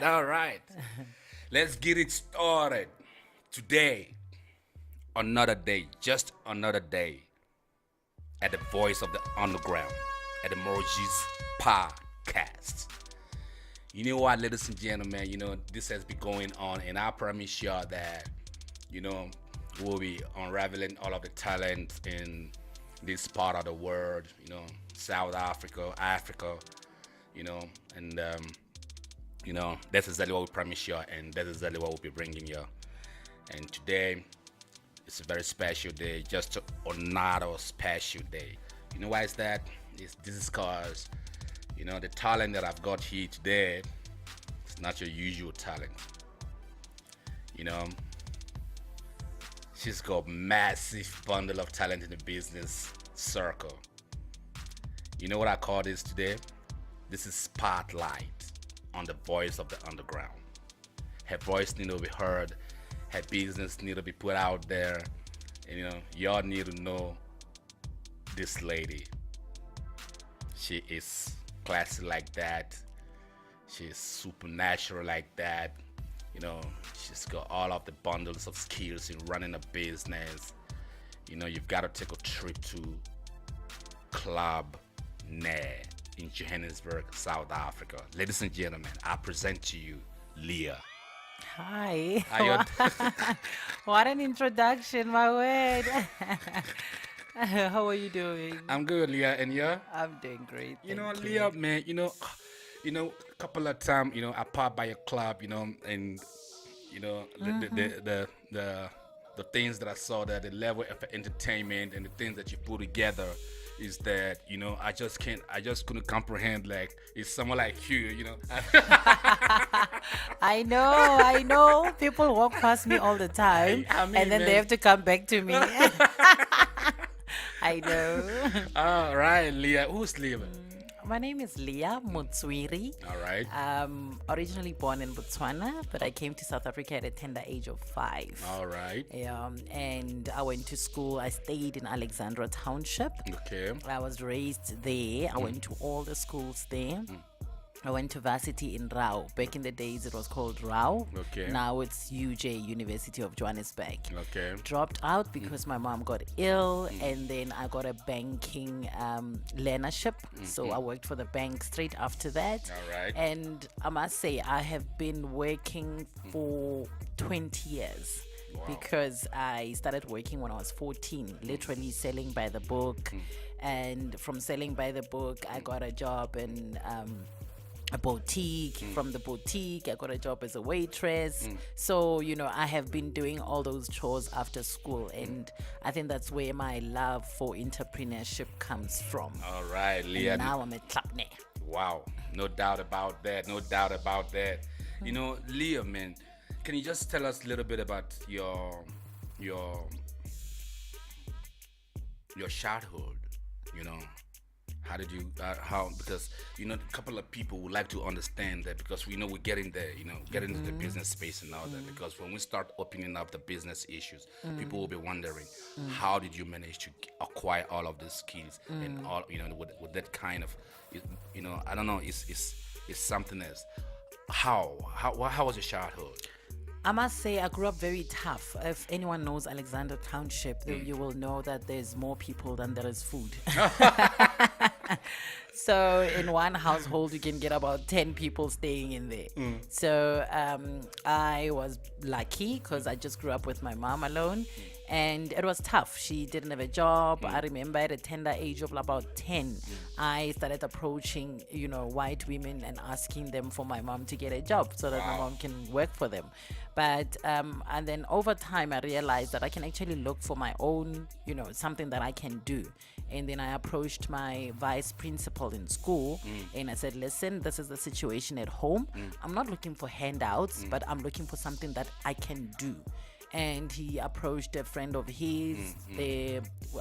All right. Let's get it started. Today, another day, just another day at the voice of the underground, at the Moroji's podcast. You know what, ladies and gentlemen, this has been going on, and I promise y'all that, you know, we'll be unraveling all of the talent in this part of the world, South Africa, you know, and that's exactly what we promise you, and that's exactly what we'll be bringing you. And today, it's a very special day, just another special day. You know why is that? This is because, the talent that I've got here today, it's not your usual talent. She's got massive bundle of talent in the business circle. You know what I call this today? This is Spotlight on the voice of the underground. Her voice need to be heard. Her business need to be put out there. And y'all need to know this lady. She is classy like that. She's supernatural like that. She's got all of the bundles of skills in running a business. You've got to take a trip to Club Neh in Johannesburg, South Africa. Ladies and gentlemen, I present to you Leah. Hi. How you What an introduction, my word. How are you doing? I'm good, Leah, and you? I'm doing great. Thank Leah, you. man, a couple of times, I popped by your club, and the things that I saw there, the level of entertainment and the things that you put together is that, I just couldn't comprehend, like, it's someone like you. I know. People walk past me all the time, I mean, and then they man. have to come back to me. I know. All right, Leah. Who's Leah? My name is Leah Mutswiri. All right. Originally born in Botswana, but I came to South Africa at a tender age of 5. All right. And I went to school. I stayed in Alexandra Township. Okay. I was raised there. I went to all the schools there. I went to varsity in Rao. Back in the days, it was called Rao. Okay. Now it's UJ, University of Johannesburg. Okay. Dropped out because my mom got ill, and then I got a banking learnership. So I worked for the bank straight after that. All right. And I must say, I have been working for 20 years. Wow. Because I started working when I was 14, literally selling by the book. And from selling by the book, I got a job in a boutique. From the boutique, I got a job as a waitress. So, I have been doing all those chores after school. And I think that's where my love for entrepreneurship comes from. All right, Leah. And now I'm at Club Neh. Wow. No doubt about that. No doubt about that. Leah, man, can you just tell us a little bit about your childhood? How did you because a couple of people would like to understand that, because we know we're getting there, get into the business space and all that, because when we start opening up the business issues, people will be wondering, how did you manage to acquire all of these skills and all, with that kind of, I don't know, it's something else. How was your childhood? I must say, I grew up very tough. If anyone knows Alexander Township, you will know that there's more people than there is food. So in one household, you can get about 10 people staying in there. So I was lucky because I just grew up with my mom alone. And it was tough. She didn't have a job. I remember at a tender age of about 10, I started approaching, white women and asking them for my mom to get a job so that my mom can work for them. But, and then over time, I realized that I can actually look for my own, something that I can do. And then I approached my vice principal in school and I said, listen, this is the situation at home. I'm not looking for handouts, but I'm looking for something that I can do. and he approached a friend of his.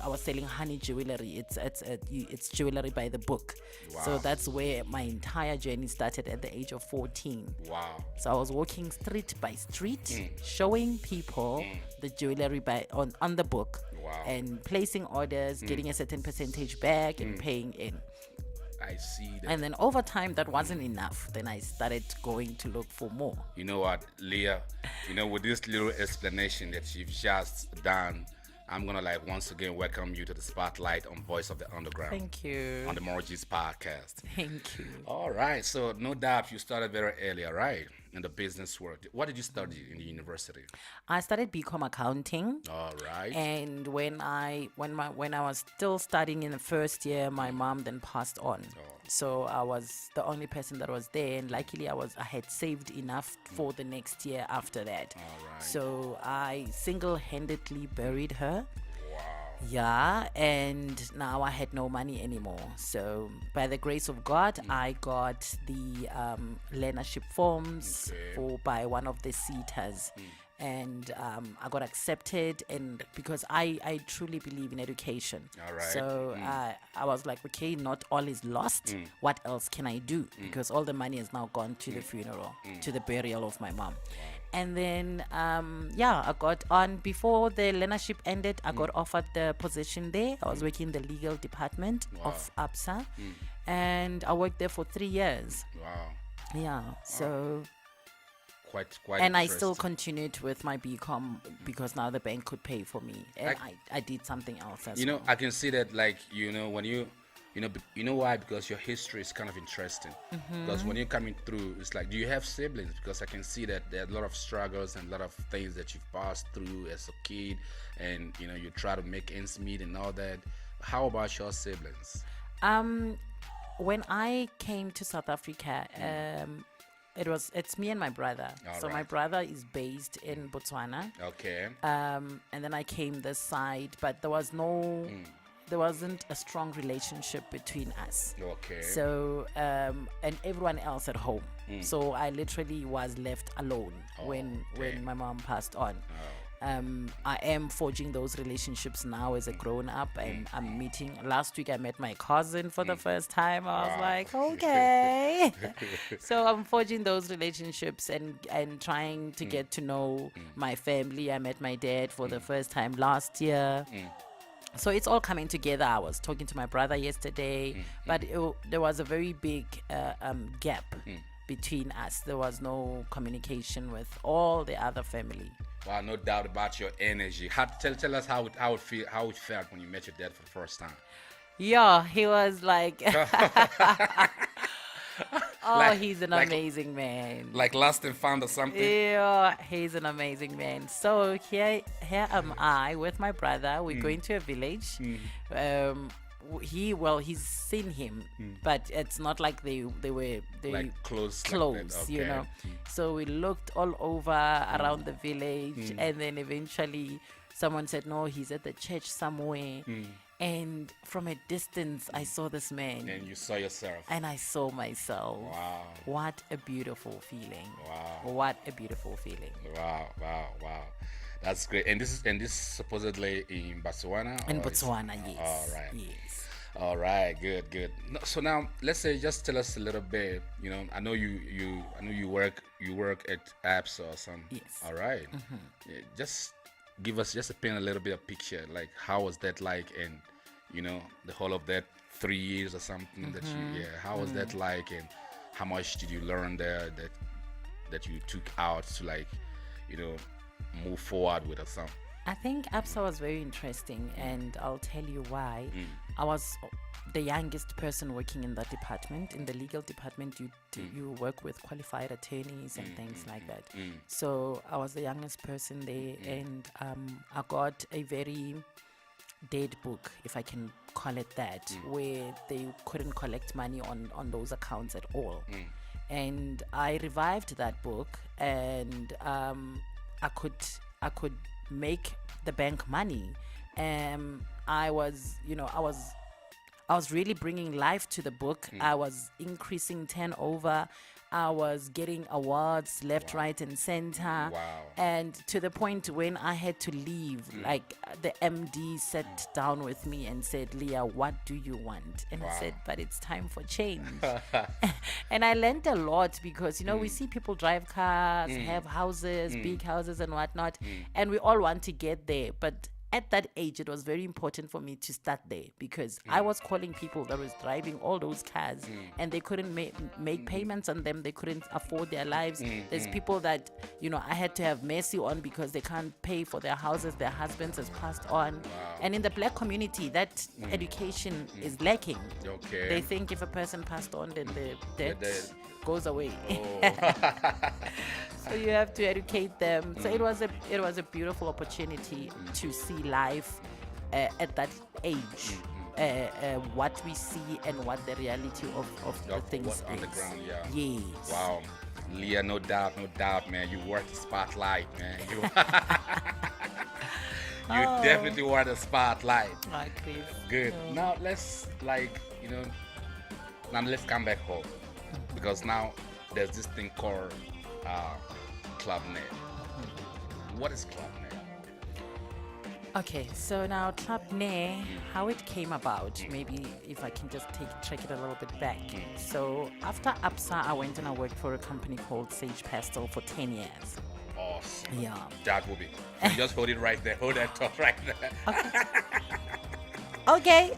I was selling honey jewelry. It's jewelry by the book. So Wow. that's where my entire journey started at the age of 14. Wow. So I was walking street by street, showing people the jewelry on the book, Wow. and placing orders, getting a certain percentage back, and paying in. I see that. And then over time, that wasn't enough. Then I started going to look for more. You know what, Leah? You know, with this little explanation that you've just done, I'm gonna like once again welcome you to the spotlight on Voice of the Underground. Thank you. On the Mortgages podcast. Thank you. All right, so no doubt you started very early, all right, in the business world. What did you study in the university? I started BCom accounting. All right. And when I was still studying in the first year, my mom then passed on. So I was the only person that was there, and luckily I had saved enough for the next year after that. All right. So I single-handedly buried her. Wow. Yeah, and now I had no money anymore. So by the grace of God, I got the learnership forms by one of the SETAs. And I got accepted, and because I truly believe in education. All right. So I was like, okay, not all is lost. What else can I do? Because all the money has now gone to the funeral, to the burial of my mom. And then, I got on. Before the learnership ended, I got offered the position there. I was working in the legal department of ABSA. And I worked there for 3 years. Wow. Yeah, so... Quite And I still interesting. continued with my BCom because now the bank could pay for me. And I did something else as You know, well. I can see that, like, you know, when you know why? Because your history is kind of interesting. Because when you're coming through, it's like, do you have siblings? Because I can see that there are a lot of struggles and a lot of things that you've passed through as a kid, and you know, you try to make ends meet and all that. How about your siblings? When I came to South Africa, it's me and my brother. All So my right. brother is based in Botswana. Okay. And then I came this side, but there wasn't a strong relationship between us. Okay. So and everyone else at home. So I literally was left alone when my mom passed on. I am forging those relationships now as a grown up, and I'm meeting. Last week I met my cousin for the first time. I was Wow. like, okay. So I'm forging those relationships and trying to get to know my family. I met my dad for the first time last year. So it's all coming together. I was talking to my brother yesterday, but there was a very big gap between us. There was no communication with all the other family. Wow, no doubt about your energy. Tell us how it felt when you met your dad for the first time. Yeah, he was like, Like- he's an like- amazing man. Like lost and found or something. Yeah, he's an amazing man. So here am I with my brother. We're going to a village. He's seen him, but it's not like they were Like close. close, like that. you Okay. know. So we looked all over around the village, and then eventually someone said, no, he's at the church somewhere. And from a distance, I saw this man, And you saw yourself. and I saw myself. Wow. What a beautiful feeling. Wow. What a beautiful feeling. Wow. That's great. And this supposedly in Botswana? In or is- Botswana, yes. All right. Yes. All right. Good. So now let's say, just tell us a little bit. You know, I know you work at apps or something. Yes. All right. Yeah, just give us just paint a little bit of picture. Like, how was that like, and you know, the whole of that 3 years or something that you how was that like, and how much did you learn there that you took out to, like, you know, move forward with or something? I think ABSA was very interesting, and I'll tell you why. I was the youngest person working in that department. In the legal department, you work with qualified attorneys and things like that. So I was the youngest person there, and I got a very dead book, if I can call it that, where they couldn't collect money on those accounts at all. And I revived that book, and I could make the bank money. I was really bringing life to the book. I was increasing turnover. I was getting awards left, right, and center. Wow. And to the point when I had to leave, like the MD sat down with me and said, Leah, what do you want? And I said, but it's time for change. And I learned a lot because, we see people drive cars, have houses, big houses and whatnot, and we all want to get there. But at that age, it was very important for me to start there because I was calling people that was driving all those cars and they couldn't make payments on them. They couldn't afford their lives. There's people that, I had to have mercy on because they can't pay for their houses. Their husbands has passed on. And in the black community, that education is lacking. Okay. They think if a person passed on, then the debt goes away. So you have to educate them. So it was a beautiful opportunity to see life at that age, what we see and what the reality of the things what's on the is. ground, yeah. Yes. Wow. Leah, no doubt, man. You worth the spotlight, man. You definitely worth the spotlight. Okay. Good. Now let's now let's come back home because now there's this thing called Club Neh. What is Club Neh? Okay, so now Club Neh, how it came about, maybe if I can just track it a little bit back. So after APSA, I went and I worked for a company called Sage Pastel for 10 years. Awesome. Yeah. That will be. You just hold it right there. Hold that thought right there. Okay.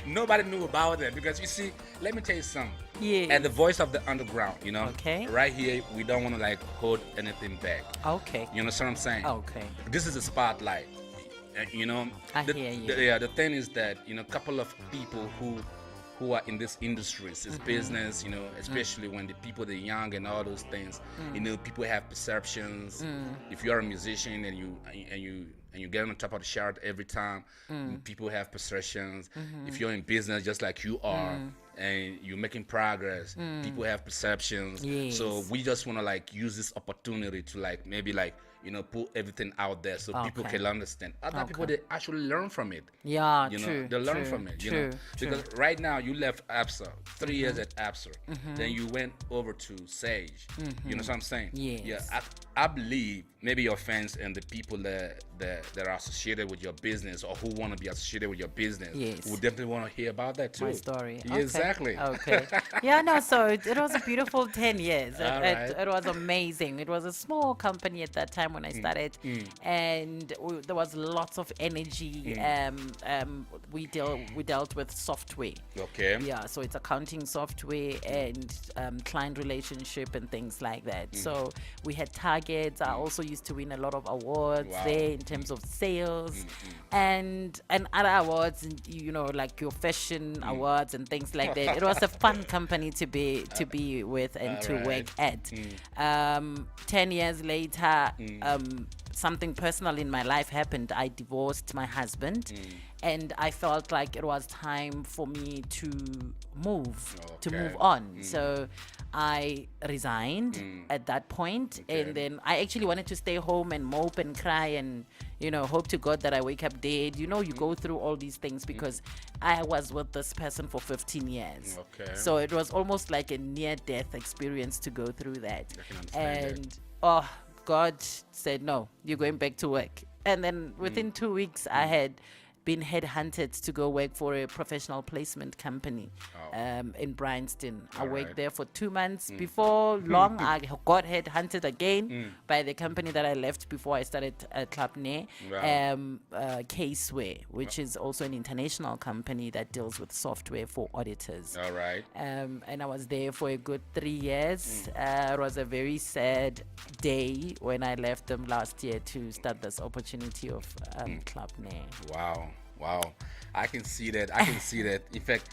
Nobody knew about that because you see, let me tell you something. Yeah. And the voice of the underground, Okay. right here, we don't want to hold anything back. Okay. You understand what I'm saying? Okay. This is a spotlight. I hear you. The thing is that a couple of people who are in this industries, this business, especially when the people they're young and all those things, people have perceptions. If you're a musician and you get on top of the chart every time, people have perceptions. If you're in business just like you are and you're making progress, people have perceptions. Yes. So we just want to use this opportunity to maybe put everything out there so people can understand. Other people, they actually learn from it. Yeah, They learn from it. True. Because right now you left APSA, 3 years at APSA, then you went over to Sage. You know what I'm saying? Yes. Yeah, I believe maybe your fans and the people that are associated with your business or who want to be associated with your business will definitely want to hear about that too. My story. Yeah, Okay. exactly. Okay. Yeah, no, so it was a beautiful 10 years. All right. It was amazing. It was a small company at that time when I started, and there was lots of energy. We dealt with software. Okay. Yeah, so it's accounting software and client relationship and things like that. So we had targets. I also used to win a lot of awards there in terms of sales and other awards, like your fashion awards and things like that. It was a fun company to be with and to work at. 10 years later, something personal in my life happened. I divorced my husband, and I felt like it was time for me to move on. So I resigned at that point, and then I actually wanted to stay home and mope and cry and hope to God that I wake up dead. You go through all these things because I was with this person for 15 years. Okay. So it was almost like a near-death experience to go through that. I can understand And God said, no, you're going back to work. And then within 2 weeks, I had been headhunted to go work for a professional placement company in Bryanston. I worked there for 2 months. Before long, I got headhunted again by the company that I left before I started Club Neh, Caseware, which is also an international company that deals with software for auditors. All right. And I was there for a good 3 years. It was a very sad day when I left them last year to start this opportunity of Club Neh. Wow. I can see that. In fact,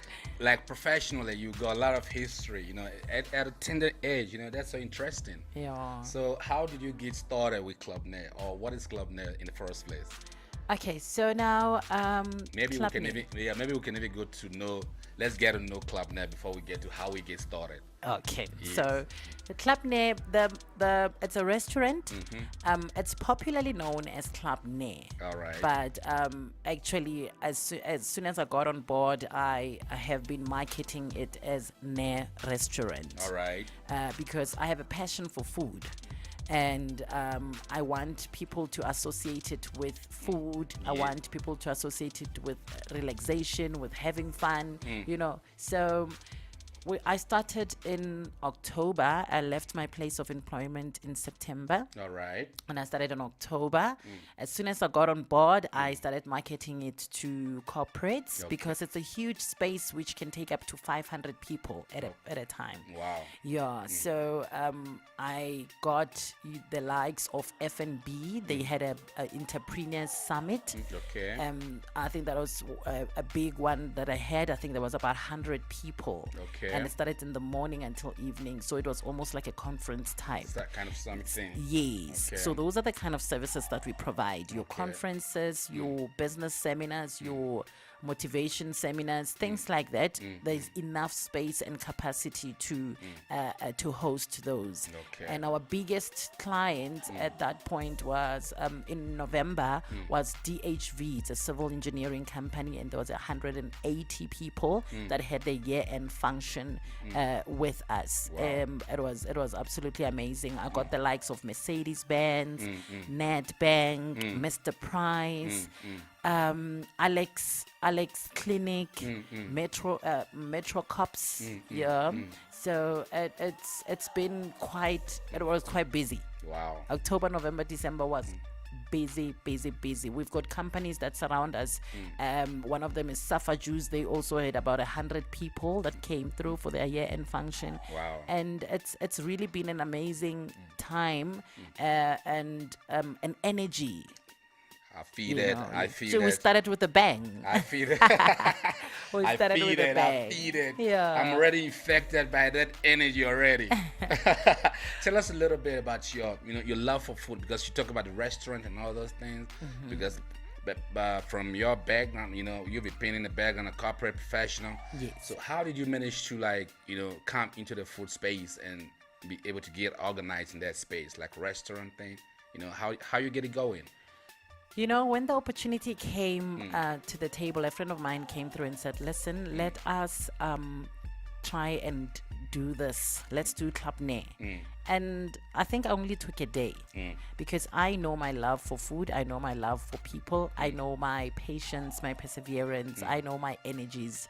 professionally, you got a lot of history, at a tender age, that's so interesting. Yeah. So how did you get started with Club Neh, or what is Club Neh in the first place? Okay, so now Maybe we Club can Neh. even, yeah, maybe we can even go to know. Let's get to know Club Neh before we get to how we get started. Okay, Yes. so the Club Neh, the it's a restaurant. It's popularly known as Club Neh. All right. But actually, as soon as I got on board, I have been marketing it as Neh Restaurant. All right. Because I have a passion for food. And I want people to associate it with food. I want people to associate it with relaxation, with having fun, So I started in October. I left my place of employment in September. All right. And I started in October. As soon as I got on board, I started marketing it to corporates because it's a huge space which can take up to 500 people at a time. Wow. Yeah, so I got the likes of F&B. They had a entrepreneurs summit. Okay. I think that was a big one that I had. I think there was about 100 people. Okay. And it started in the morning until evening, so it was almost like a conference type. It's that kind of summit thing. Yes. Okay. So those are the kind of services that we provide. Your conferences, your business seminars, your motivation seminars, things like that. There's enough space and capacity to host those. Okay. And our biggest client at that point was in November was DHV. It's a civil engineering company, and there was 180 people that had their year-end function with us. Wow. It was absolutely amazing. I got the likes of Mercedes-Benz, Nedbank, Mr. Price, Alex Clinic, Metro Cops. So it was quite busy. Wow. October, November, December was busy. We've got companies that surround us. One of them is Safa Juice. They also had about 100 people that came through for their year-end function. Wow. And it's really been an amazing time and an energy. I feel it. I feel So it. we started with a bang. I feel it. We I started feel with it. a bang. I feel it. Yeah. I'm already infected by that energy already. Tell us a little bit about your love for food, because you talk about the restaurant and all those things. Because but from your background, you've been painting the background, a corporate professional. Yes. So how did you manage to come into the food space and be able to get organized in that space, like restaurant thing? How you get it going? When the opportunity came to the table, a friend of mine came through and said, listen, let us try and do this. Let's do Club Neh. And I think I only took a day because I know my love for food. I know my love for people. I know my patience, my perseverance. I know my energies,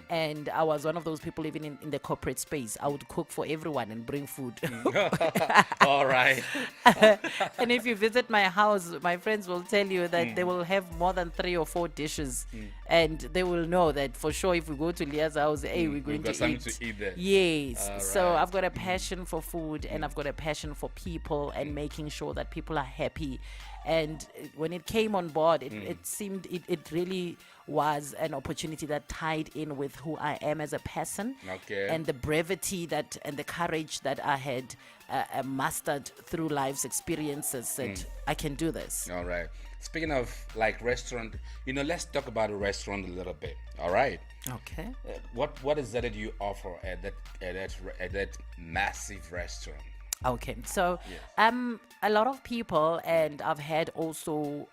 And I was one of those people, even in the corporate space. I would cook for everyone and bring food. All right. And if you visit my house, my friends will tell you that they will have more than 3 or 4 dishes. And they will know that for sure if we go to Leah's house, hey, we're going to something eat. to eat there. Yes. All So right. I've got a passion for food and I've got a passion for people and making sure that people are happy. And when it came on board, it seemed it really was an opportunity that tied in with who I am as a person. Okay. And the brevity and the courage that I had mastered through life's experiences that I can do this. All right. Speaking of restaurant, let's talk about a restaurant a little bit. All right. Okay. What is that you offer at that massive restaurant? Okay, so a lot of people, and I've had also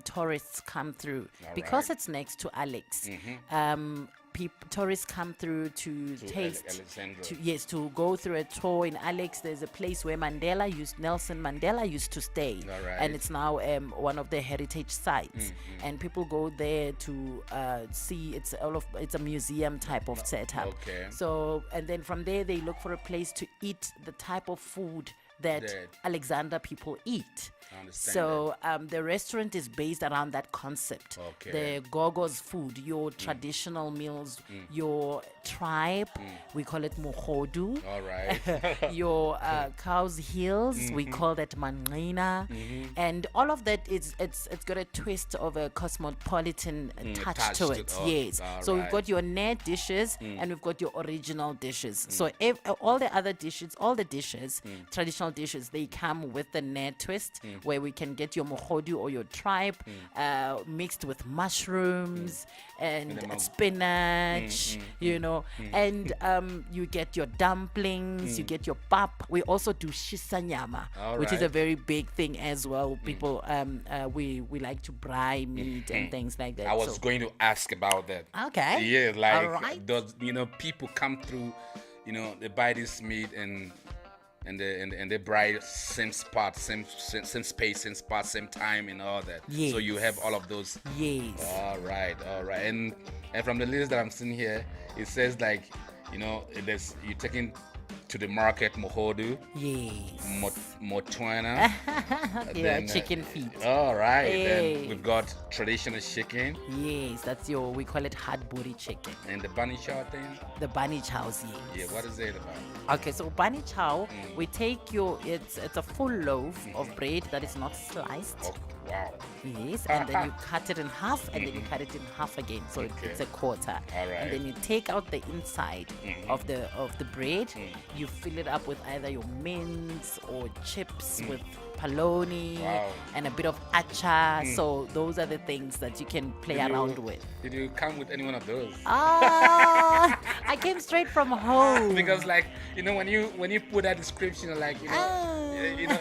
tourists come through because right. it's next to Alex. Tourists come through to taste, Alexandra. to go through a tour in Alex. There's a place where Nelson Mandela used to stay, All right. and it's now one of the heritage sites. And people go there to see. It's a museum type of setup. Okay. So and then from there they look for a place to eat the type of food that Alexander people eat. I understand So the restaurant is based around that concept. Okay. The Gogo's food, your traditional meals, your tribe, we call it Mohodu. All right. Your cow's heels, we call that Manqina. And all of that it's got a twist of a cosmopolitan touch to it. Yes. So we've got your Neh dishes and we've got your original dishes. So all the other dishes, traditional traditional dishes, they come with the Neh twist, where we can get your mohodu or your tripe mixed with mushrooms and then spinach, you know, and you get your dumplings, you get your pap. We also do shisanyama, which is a Alright. very big thing as well. People, we like to braai meat and things like that. I was So- going to ask about that. Okay. Yeah, like Alright. does people come through, they buy this meat and they buy same spot, same space, same spot, same time and all that. So you have all of those. Yes. All right. And from the list that I'm seeing here, it says like, there's you taking to the market mohodu, Yes. motwana. Yeah, chicken feet. All right. Hey. Then we've got traditional chicken Yes, that's we call it hard booty chicken. and the bunny chow thing. The bunny chows, yes. Yeah, what is it about? Okay, so bunny chow, we take it's a full loaf of bread that is not sliced. Oh, wow. Yes, and then you cut it in half, and then you cut it in half again, so it's a quarter. All right. And then you take out the inside of the bread. You fill it up with either your mince or chips with paloni Wow. and a bit of achar. So those are the things that you can play around with. Did you come with any one of those? Ah, I came straight from home. Because like when you put that description, like you know,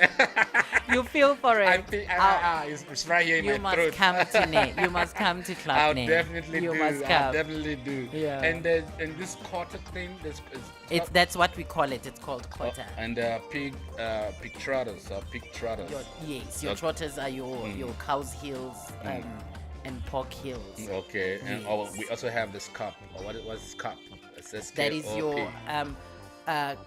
You feel for it. it's right here in You my must throat. come to Neh. You must come to Club I'll Neh. definitely You do. must I'll come. definitely do. Yeah. And this quarter thing, That's what we call it. It's called quarter. and pig trotters. Yes, your trotters are your cow's heels and pork heels. Okay, and Yes. we also have this cup. What's this cup? It says That is KOP. your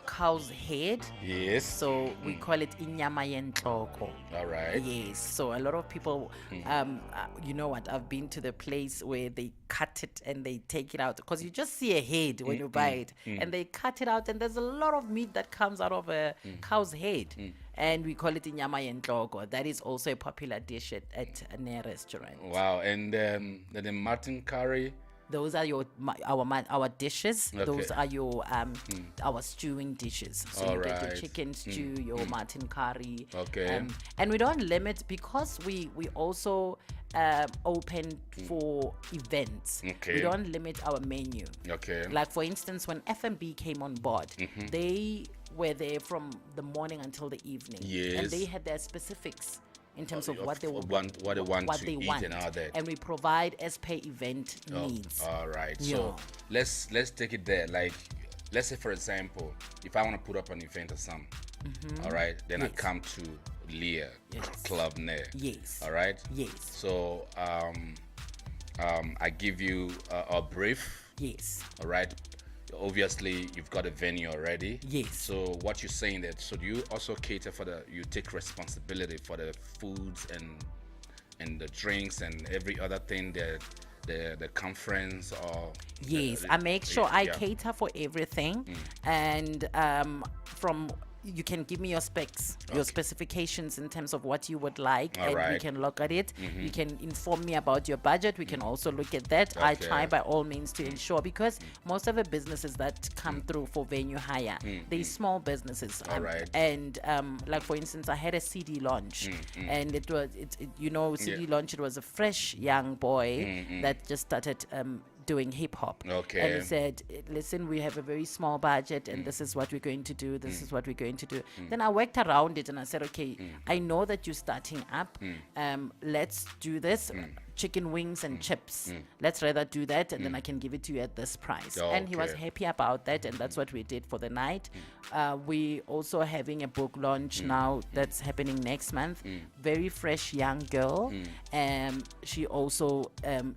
cow's head. Yes. So we call it inyama yentloko. All right. Yes, so a lot of people, you know what? I've been to the place where they cut it and they take it out because you just see a head when you buy it, and they cut it out, and there's a lot of meat that comes out of a cow's head, and we call it inyama yentloko. That is also a popular dish at a Neh restaurant. Wow. And the mutton curry. Those are our dishes. Okay. Those are your our stewing dishes. So you get your Alright. chicken stew, your mutton curry. Okay. And we don't limit because we also open for events. Okay. We don't limit our menu. Okay. Like for instance, when FMB came on board, they were there from the morning until the evening. Yes. And they had their specifics in terms of what they what they want what to they eat want. and all that. And we provide as per event needs. All right. Yeah. So let's take it there. Like, let's say for example, if I want to put up an event or something, all right, then I Yes. come to Leah Yes. Club Neh. Yes. All right. Yes. So I give you a brief. Yes. All right. Obviously, you've got a venue already. Yes. So what you're saying that, so do you also cater for you take responsibility for the foods and the drinks and every other thing that the conference or Yes, I make sure I yeah. cater for everything, and from you can give me your specs, your specifications in terms of what you would like, and we Alright. can look at it. You can inform me about your budget. We can also look at that. I Okay. try by all means to ensure, because most of the businesses that come through for venue hire, they're small businesses. Alright. And like for instance, I had a CD launch, and it was CD launch. It was a fresh young boy that just started doing hip hop. Okay. And he said, listen, we have a very small budget, and this is what we're going to do. This is what we're going to do. Then I worked around it and I said, okay, I know that you're starting up. Let's do this. Chicken wings and chips. Let's rather do that, and then I can give it to you at this price. And he was Okay. happy about that, and that's what we did for the night. We also having a book launch now that's happening next month. Very fresh young girl. She also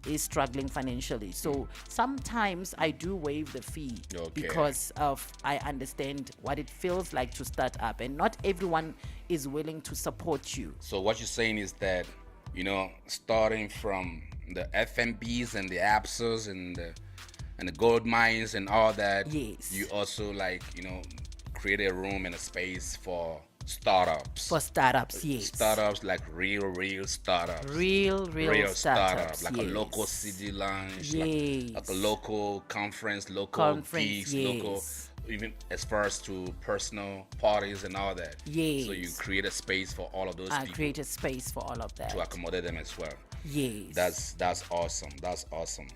is struggling financially. So sometimes I do waive the fee Okay. because of I understand what it feels like to start up, and not everyone is willing to support you. So what you're saying is that, starting from the FMBs and the APSOs and the gold mines and all that, Yes. you also create a room and a space for startups. For startups, yes. Startups, like real startups. Real startups, like yes. a local city lunch, Yes. like a local conference, local Conference, gigs, yes. local even as far as to personal parties and all that. Yes. So you create a space for all of those I people create a space for all of that. to accommodate them as well. Yes. That's awesome. That's awesome.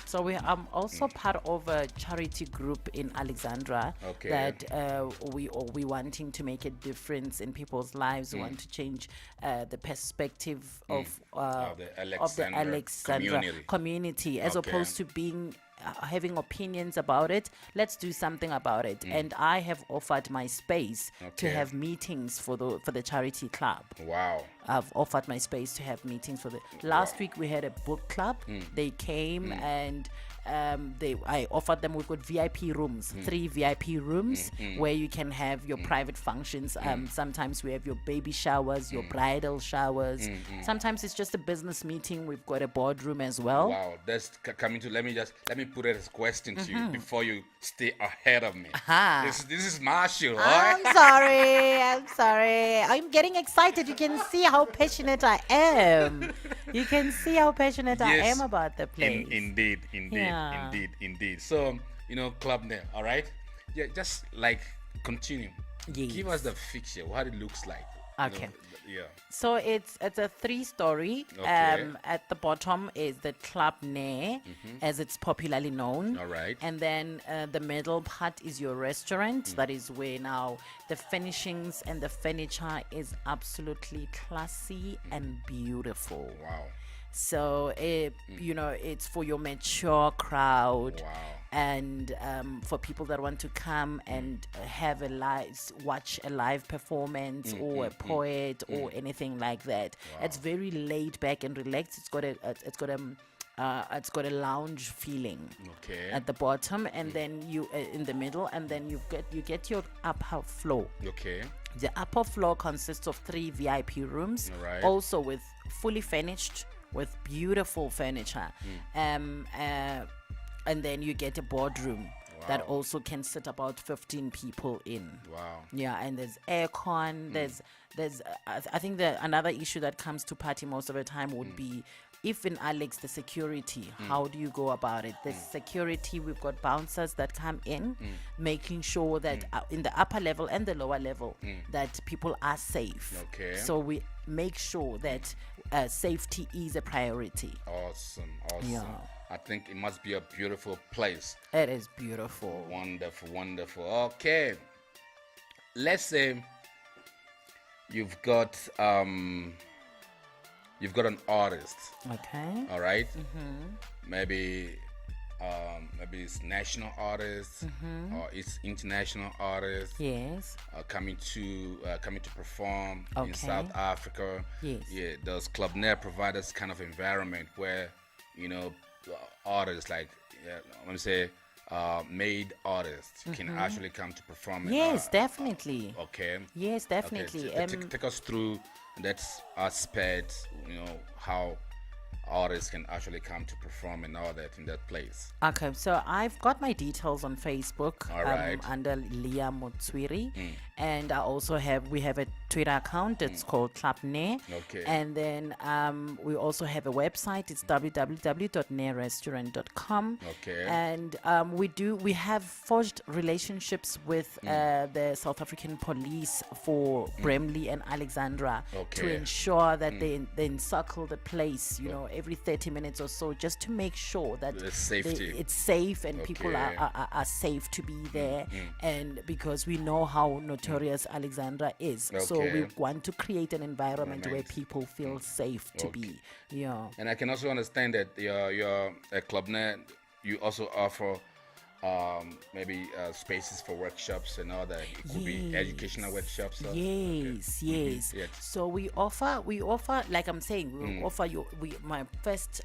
So I'm also part of a charity group in Alexandra Okay. that we wanting to make a difference in people's lives. We want to change the perspective of the Alexandra community. community, as Okay. opposed to being having opinions about it. Let's do something about it. And I have offered my space to Okay. have meetings for the charity club. Wow. I've offered my space to have meetings for the last week. We had a book club. They came and I offered them. We've got VIP rooms, 3 VIP rooms where you can have your private functions. Sometimes we have your baby showers, your bridal showers. Sometimes it's just a business meeting. We've got a boardroom as well. Wow, that's coming to. Let me put it as a question to you before you stay ahead of me. Aha. This is Marshall, I'm right? sorry. I'm sorry. I'm getting excited. You can see how passionate I am. You can see how passionate I Yes, am about the place. Indeed. Yeah. So, Club Neh, all right? Yeah, just like continue. Yes. Give us the picture, what it looks like. you Okay. know, yeah. So it's a 3-story. Okay. At the bottom is the Club Neh, as it's popularly known. All right. And then the middle part is your restaurant. That is where now the furnishings and the furniture is absolutely classy and beautiful. Wow. So it's for your mature crowd. Wow. And for people that want to come and have watch a live performance or a poet or anything like that. It's very laid back and relaxed. It's got a lounge feeling Okay. at the bottom, and then you in the middle, and then you get your upper floor. Okay. The upper floor consists of 3 VIP rooms, Alright. also with fully furnished with beautiful furniture. And then you get a boardroom that Wow. also can sit about 15 people in. Wow. Yeah, and there's aircon. There's I think another issue that comes to party most of the time would be, if in Alex, the security. How do you go about it? The security, we've got bouncers that come in, making sure that in the upper level and the lower level that people are safe. Okay. So we make sure that safety is a priority. Awesome. Yeah. I think it must be a beautiful place. It is beautiful. Wonderful. Okay. Let's say you've got an artist, Okay. all right? Maybe it's national artist or it's international artist Yes. coming to perform in Okay. South Africa. Yes. Yeah, does Club Neh provide us kind of environment where artists like let me say made artists can actually come to perform? Yes, definitely. Okay. Yes, definitely. Okay. Take us through that aspect. How artists can actually come to perform and all that in that place. Okay, so I've got my details on Facebook All right. under Leah Motswiri, and we have a Twitter account. It's called Club Neh. Okay. And then we also have a website. It's www.nehrestaurant.com. Okay. And we have forged relationships with the South African police for Bramley and Alexandra to Okay. ensure that they encircle the place, every 30 minutes or so, just to make sure that The safety. it's safe and people Okay. are safe to be there. And because we know how notorious Alexandra is, so we Okay. want to create an environment where Environment. people feel safe to be. Yeah. And I can also understand that your at Club Neh, you also offer maybe spaces for workshops and all that. It could be educational workshops. Or, Yes, yes. Yes. So we offer, like I'm saying, we offer you. My first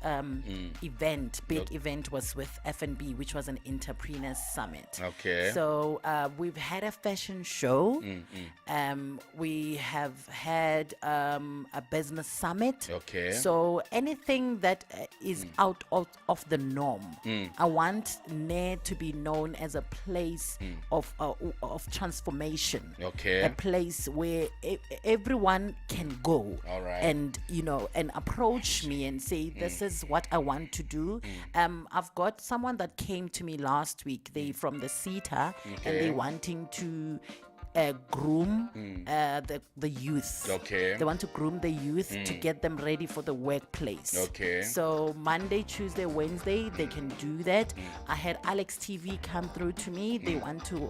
big event was with F&B, which was an entrepreneurs summit. Okay. So we've had a fashion show. We have had a business summit. Okay. So anything that is out of the norm, I want Neh to be be known as a place of transformation. Okay. A place where everyone can go. All right. And and approach me and say, this is what I want to do. I've got someone that came to me last week. They from the CETA, and they wanting to groom the youth. Okay. They want to groom the youth to get them ready for the workplace. Okay. So Monday, Tuesday, Wednesday, they can do that. I had Alex TV come through to me. They want to